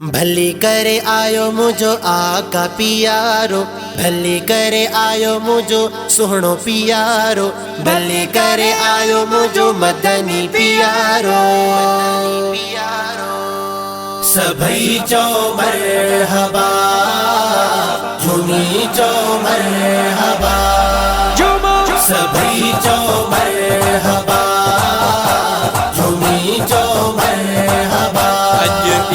भली करे आयो मुझो आका पियारो, भली करे आयो मुझो सुहणो पियारो, भली करे आयो मुझो मदनी पियारो। सभई चो मरहबा, झूमी चो मरहबा, सभई चो मरहबा, झूमी चो मरहबा।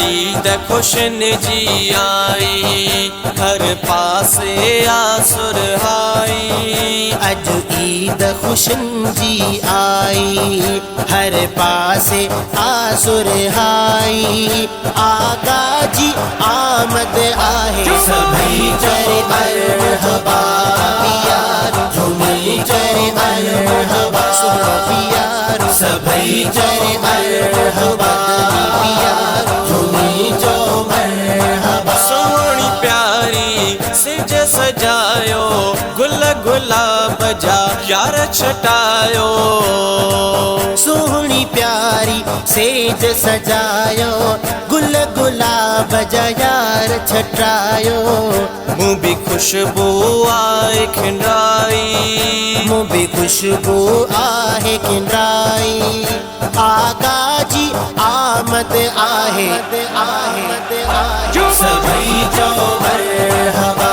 ईद खुशन जी आई, हर पासे आसुर हाई। अज ईद खुशन जी आई, हर पासे आसुर हाई। आका जी आमद आहे, सभई चरे मरहबा पियारो, झूमी चरे मरहबा सुनो पियारो, सभई चरे मरहबा पियारो, झूमी चो मरहबा। सोहणी प्यारी सिज सजायो, गुल गुलाब जा यार छटायो। सोहणी प्यारी सेज सजायो, गुल गुलाब जा यार छटायो। मुँह भी खुशबू आए खिंडाई, मुँह भी खुशबू आहे किंद्राई। आका जी आमद आहे, आमद आहे। सभई चो मरहबा,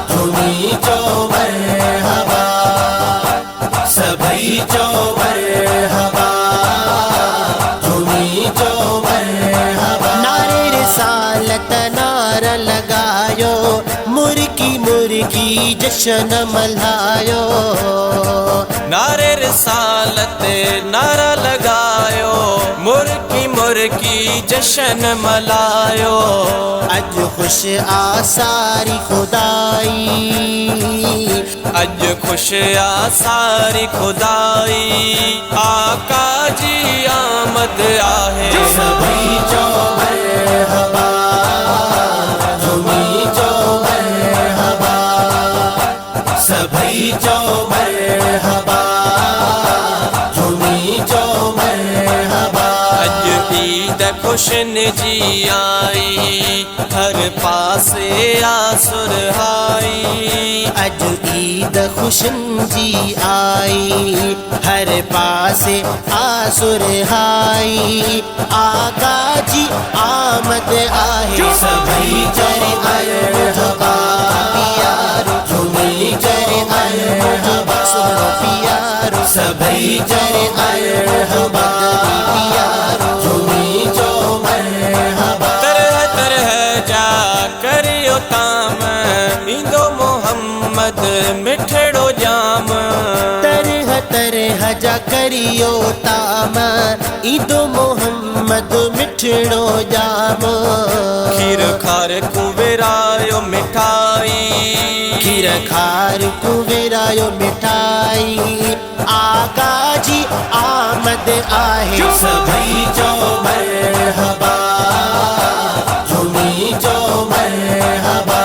झूमी चो मरहबा, सभई चो मरहबा, झूमी चो मरहबा। नारे रिसालत नारा लगायो, मुर्की मुर्की जश्न मल्हायो। नारे रिसालत नारा लगायो, मुर्की मुर्की जश्न मलायो। अज खुश आ सारी खुदाई, अज खुश आ सारी खुदाई। आका जी आमद आहे, सभई चो मरहबा, झूमी चो मरहबा, सभई चो मरहबा, झूमी चो मरहबा। अज ईद खुशन जी आई, हर पासे आसुर हाई। अज ईद खुशन जी आई, हर पासे आसुर हाई। आका जी आमद आहे, सभई चरे मरहबा पियारो, झूमी चरे मरहबा सुनो पियारो, सभई चरे मरहबा पियारो, झूमी चो मरहबा। तरह तरह जा करियो ताम, ईंदो मोहम्मद मिठड़ो जाम। तरह तरह जा करियो ताम, ईदो मोहम्मद मिठड़ो जाम। खीर खार कुवेरायो मिठाई, खीर खार कुवेरायो मिठाई। आका जी आमद आहे, सभई चो मरहबा, झूमी चो मरहबा,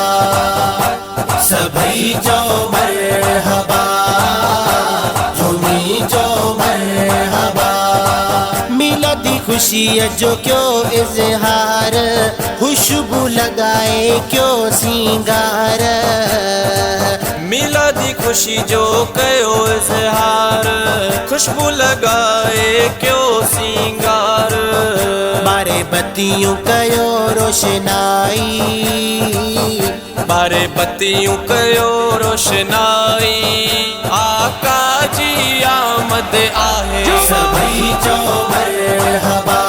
सभई चो मरहबा, झूमी चो मरहबा। मिलदी खुशी जो क्यों इजहार, खुशबू लगाए क्यों सिंगार। मिलादी खुशी जो कयो इजहार, खुशबू लगाए क्यों सिंगार। बारे बत्तियों कयो रोशनाई, बारे बत्तियों कयो रोशनाई। आका जी आमद आहे, सभई चो मरहबा,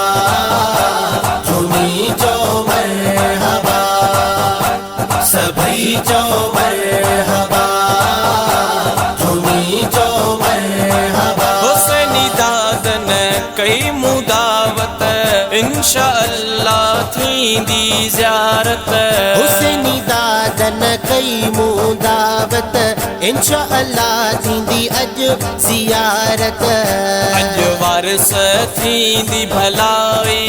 झूमी चो मरहबा, सभई चो मरहबा, झूमी चो मरहबा। हुसैनी दादन कई मुदावत, इंशाअल्लाह थींदी ज़ियारत। हुसैनी दादन कई मुदावत, इंशाअल्लाह थींदी अज ज़ियारत। अज वारस थींदी भलाई,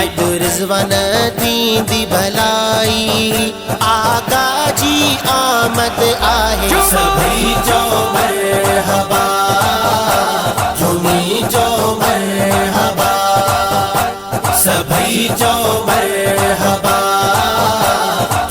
अज रिज़वान थींदी भलाई। आका जी आमद आहे, सभई चो मरहबा, झूमी चो मरहबा, सभई जो मरहबा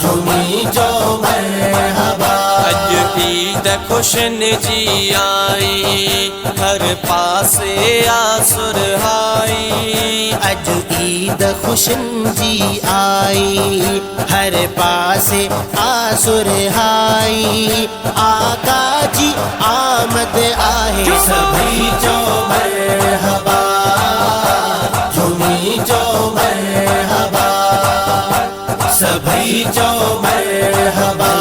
झूमी जो मरहबा। अज ईद खुशन जी आई हर पासे आसुर हाई। अज ईद खुशन जी आई हर पासे आसुर हाई। आका जी आमद आहे सभई जो मरहबा झूमी जो मरहबा सभई जो मरहबा।